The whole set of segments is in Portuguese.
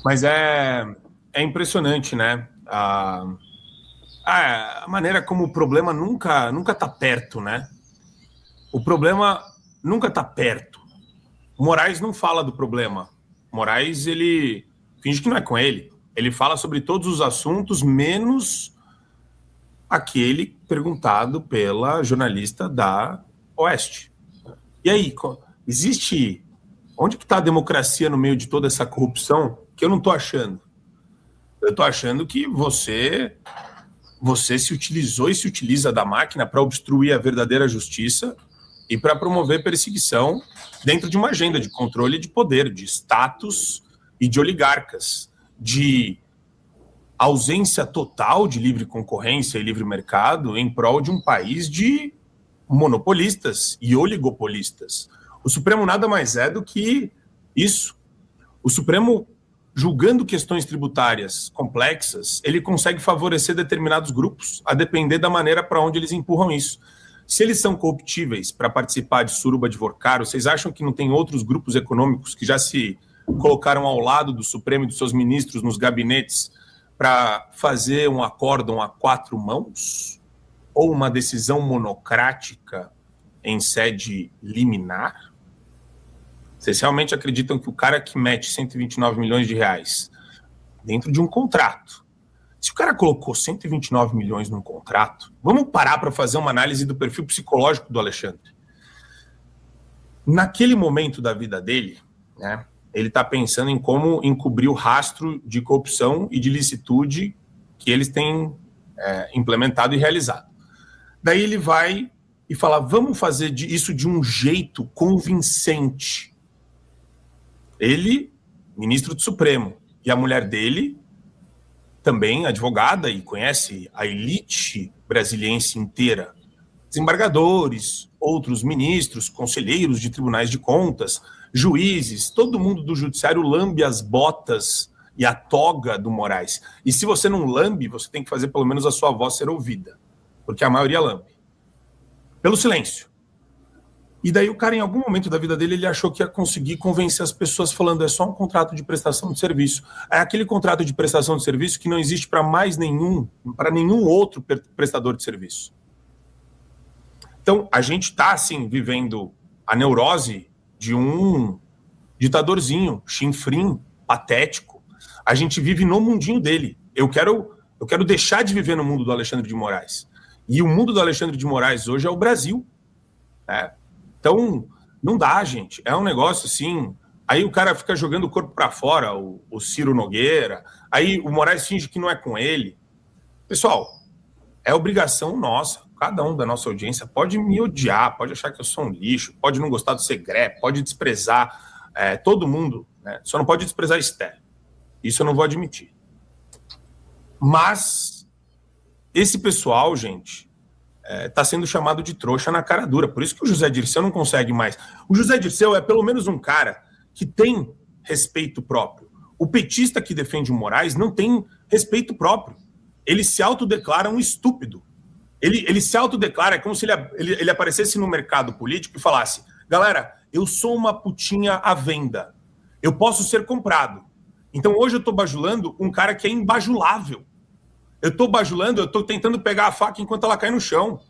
Mas é impressionante, né? A maneira como o problema nunca tá perto, né? O problema nunca tá perto. O Moraes não fala do problema. O Moraes, ele finge que não é com ele. Ele fala sobre todos os assuntos, menos aquele perguntado pela jornalista da Oeste. E aí, existe... Onde que está a democracia no meio de toda essa corrupção que eu não estou achando? Eu estou achando que você se utilizou e se utiliza da máquina para obstruir a verdadeira justiça e para promover perseguição dentro de uma agenda de controle de poder, de status e de oligarcas, de ausência total de livre concorrência e livre mercado em prol de um país de monopolistas e oligopolistas. O Supremo nada mais é do que isso. O Supremo, julgando questões tributárias complexas, ele consegue favorecer determinados grupos, a depender da maneira para onde eles empurram isso. Se eles são corruptíveis para participar de suruba de Vorcaro, vocês acham que não tem outros grupos econômicos que já se colocaram ao lado do Supremo e dos seus ministros nos gabinetes para fazer um acórdão a 4 mãos? Ou uma decisão monocrática em sede liminar? Vocês realmente acreditam que o cara que mete 129 milhões de reais dentro de um contrato, se o cara colocou 129 milhões num contrato, vamos parar para fazer uma análise do perfil psicológico do Alexandre. Naquele momento da vida dele, né, ele está pensando em como encobrir o rastro de corrupção e de licitude que eles têm implementado e realizado. Daí ele vai e fala, vamos fazer isso de um jeito convincente. Ele, ministro do Supremo, e a mulher dele, também advogada e conhece a elite brasiliense inteira, desembargadores, outros ministros, conselheiros de tribunais de contas, juízes, todo mundo do judiciário lambe as botas e a toga do Moraes. E se você não lambe, você tem que fazer pelo menos a sua voz ser ouvida, porque a maioria lambe. Pelo silêncio. E daí o cara, em algum momento da vida dele, ele achou que ia conseguir convencer as pessoas falando é só um contrato de prestação de serviço. É aquele contrato de prestação de serviço que não existe para nenhum outro prestador de serviço. Então, a gente está, assim, vivendo a neurose de um ditadorzinho, chinfrim, patético. A gente vive no mundinho dele. Eu quero deixar de viver no mundo do Alexandre de Moraes. E o mundo do Alexandre de Moraes hoje é o Brasil. Né? Então, não dá, gente. É um negócio assim... Aí o cara fica jogando o corpo para fora, o Ciro Nogueira. Aí o Moraes finge que não é com ele. Pessoal, é obrigação nossa. Cada um da nossa audiência pode me odiar, pode achar que eu sou um lixo, pode não gostar do Segré, pode desprezar todo mundo. Né? Só não pode desprezar Esther. Isso eu não vou admitir. Mas esse pessoal, gente... está sendo chamado de trouxa na cara dura. Por isso que o José Dirceu não consegue mais. O José Dirceu é pelo menos um cara que tem respeito próprio. O petista que defende o Moraes não tem respeito próprio. Ele se autodeclara um estúpido. Ele se autodeclara, é como se ele aparecesse no mercado político e falasse, galera, eu sou uma putinha à venda. Eu posso ser comprado. Então hoje eu estou bajulando um cara que é imbajulável. Eu estou tentando pegar a faca enquanto ela cai no chão.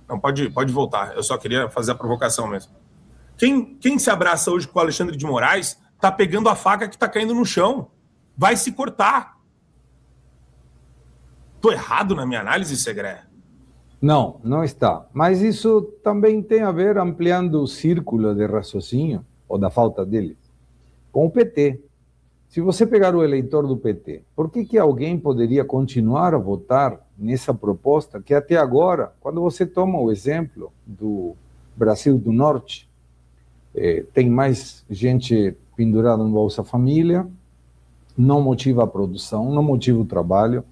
Não, pode voltar. Eu só queria fazer a provocação mesmo. Quem se abraça hoje com o Alexandre de Moraes está pegando a faca que está caindo no chão. Vai se cortar. Estou errado na minha análise, Segré? Não, não está. Mas isso também tem a ver, ampliando o círculo de raciocínio, ou da falta dele, com o PT. Se você pegar o eleitor do PT, por que alguém poderia continuar a votar nessa proposta que até agora, quando você toma o exemplo do Brasil do Norte, tem mais gente pendurada no Bolsa Família, não motiva a produção, não motiva o trabalho.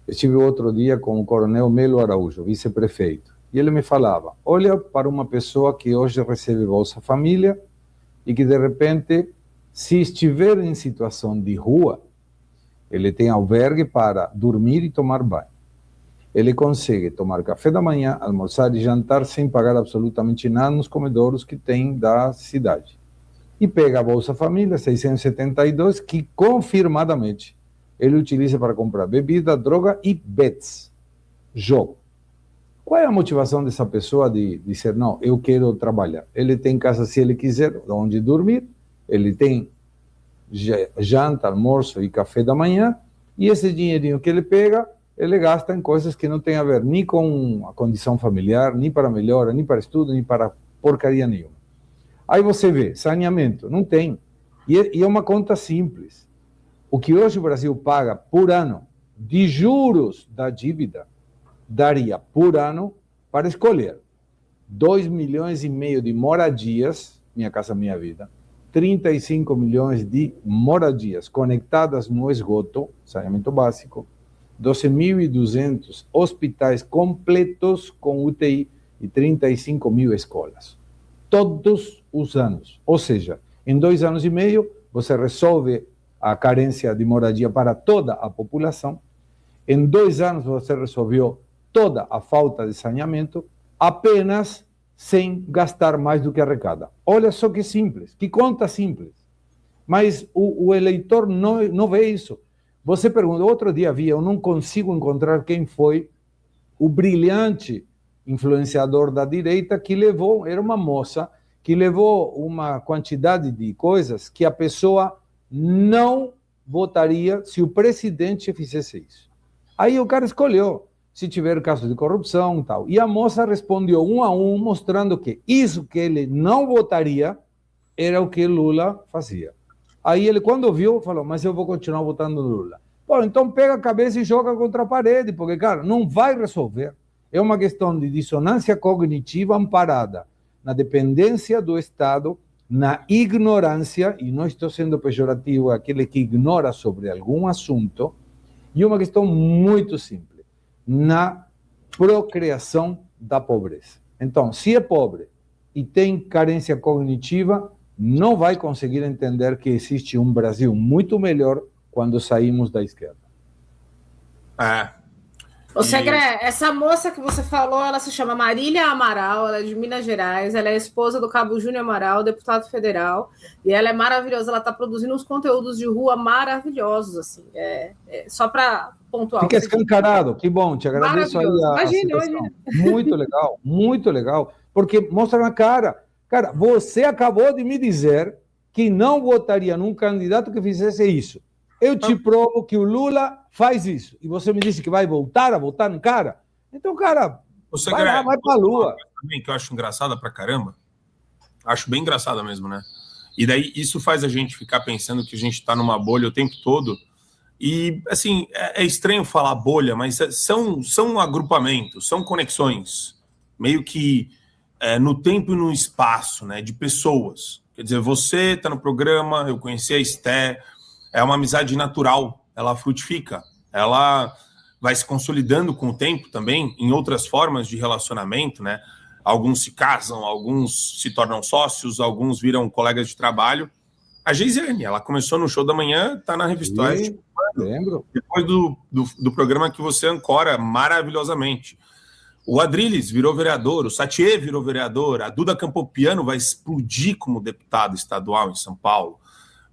Estive outro dia com o coronel Melo Araújo, vice-prefeito, e ele me falava, olha para uma pessoa que hoje recebe Bolsa Família e que de repente... Se estiver em situação de rua, ele tem albergue para dormir e tomar banho. Ele consegue tomar café da manhã, almoçar e jantar sem pagar absolutamente nada nos comedouros que tem da cidade. e pega a Bolsa Família, 672, que confirmadamente ele utiliza para comprar bebida, droga e bets, jogo. Qual é a motivação dessa pessoa de dizer, não, eu quero trabalhar? Ele tem casa se ele quiser, onde dormir, ele tem janta, almoço e café da manhã, e esse dinheirinho que ele pega, ele gasta em coisas que não tem a ver nem com a condição familiar, nem para melhora, nem para estudo, nem para porcaria nenhuma. Aí você vê, saneamento, não tem. E é uma conta simples. O que hoje o Brasil paga por ano de juros da dívida, daria por ano para escolher 2,5 milhões de moradias, Minha Casa Minha Vida, 35 milhões de moradias conectadas no esgoto, saneamento básico, 12.200 hospitais completos com UTI e 35 mil escolas. Todos os anos. Ou seja, em 2 anos e meio, você resolve a carência de moradia para toda a população. Em 2 anos, você resolveu toda a falta de saneamento, apenas sem gastar mais do que arrecada. Olha só que simples, que conta simples. Mas o eleitor não vê isso. Você pergunta, outro dia eu não consigo encontrar quem foi o brilhante influenciador da direita que levou, era uma moça, que levou uma quantidade de coisas que a pessoa não votaria se o presidente fizesse isso. Aí o cara escolheu, se tiver caso de corrupção e tal. E a moça respondeu 1 a 1, mostrando que isso que ele não votaria era o que Lula fazia. Aí ele, quando viu, falou, mas eu vou continuar votando no Lula. Pô, então pega a cabeça e joga contra a parede, porque, cara, não vai resolver. É uma questão de dissonância cognitiva amparada na dependência do Estado, na ignorância, e não estou sendo pejorativo, aquele que ignora sobre algum assunto, e uma questão muito simples, na procriação da pobreza. Então, se é pobre e tem carência cognitiva, não vai conseguir entender que existe um Brasil muito melhor quando saímos da esquerda. Ô, Segré, essa moça que você falou, ela se chama Marília Amaral, ela é de Minas Gerais, ela é esposa do Cabo Júnior Amaral, deputado federal, e ela é maravilhosa, ela está produzindo uns conteúdos de rua maravilhosos, assim, só para pontuar. Fica escancarado, que bom, te agradeço aí imagina. Muito legal, porque mostra na cara, você acabou de me dizer que não votaria num candidato que fizesse isso. Eu te provo que o Lula faz isso. E você me disse que vai voltar a votar no cara? Então, cara, vai pra Lua. Também que eu acho engraçada pra caramba. Acho bem engraçada mesmo, né? E daí isso faz a gente ficar pensando que a gente tá numa bolha o tempo todo. E, assim, é estranho falar bolha, mas são agrupamentos, são conexões. Meio que no tempo e no espaço, né? De pessoas. Quer dizer, você tá no programa, eu conheci a Esté, é uma amizade natural, ela frutifica, ela vai se consolidando com o tempo também em outras formas de relacionamento, né? Alguns se casam, alguns se tornam sócios, alguns viram colegas de trabalho. A Geisiane, ela começou no Show da Manhã, tá na Revista Oeste. Lembro. Depois do programa que você ancora maravilhosamente. O Adrilles virou vereador, o Satie virou vereador, a Duda Campopiano vai explodir como deputado estadual em São Paulo.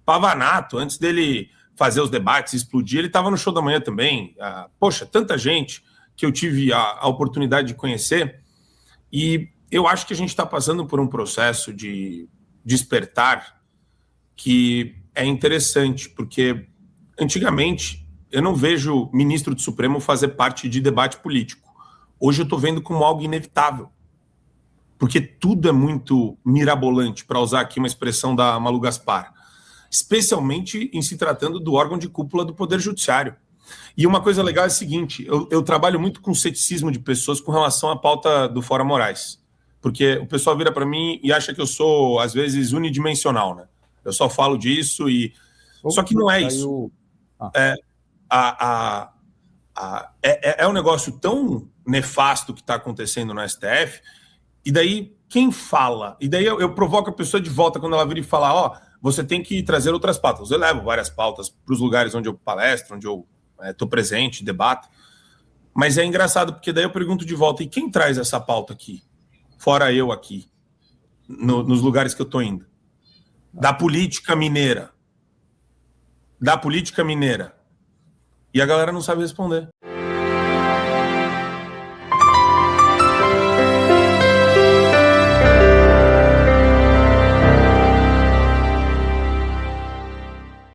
Pavanato, antes dele fazer os debates, explodir, ele estava no Show da Manhã também. Poxa, tanta gente que eu tive a oportunidade de conhecer. E eu acho que a gente está passando por um processo de despertar que é interessante, porque antigamente eu não vejo ministro do Supremo fazer parte de debate político. Hoje eu estou vendo como algo inevitável, porque tudo é muito mirabolante, para usar aqui uma expressão da Malu Gaspar, especialmente em se tratando do órgão de cúpula do Poder Judiciário. E uma coisa legal é a seguinte, eu trabalho muito com ceticismo de pessoas com relação à pauta do Fora Moraes, porque o pessoal vira para mim e acha que eu sou, às vezes, unidimensional, né? Eu só falo disso e... Só que não é isso. É um negócio tão nefasto que está acontecendo no STF, e daí quem fala? E daí eu provoco a pessoa de volta quando ela vira e fala, você tem que trazer outras pautas. Eu levo várias pautas para os lugares onde eu palestro, onde eu estou presente, debato. Mas é engraçado, porque daí eu pergunto de volta, e quem traz essa pauta aqui? Fora eu aqui, nos lugares que eu estou indo. da política mineira. Da política mineira. E a galera não sabe responder.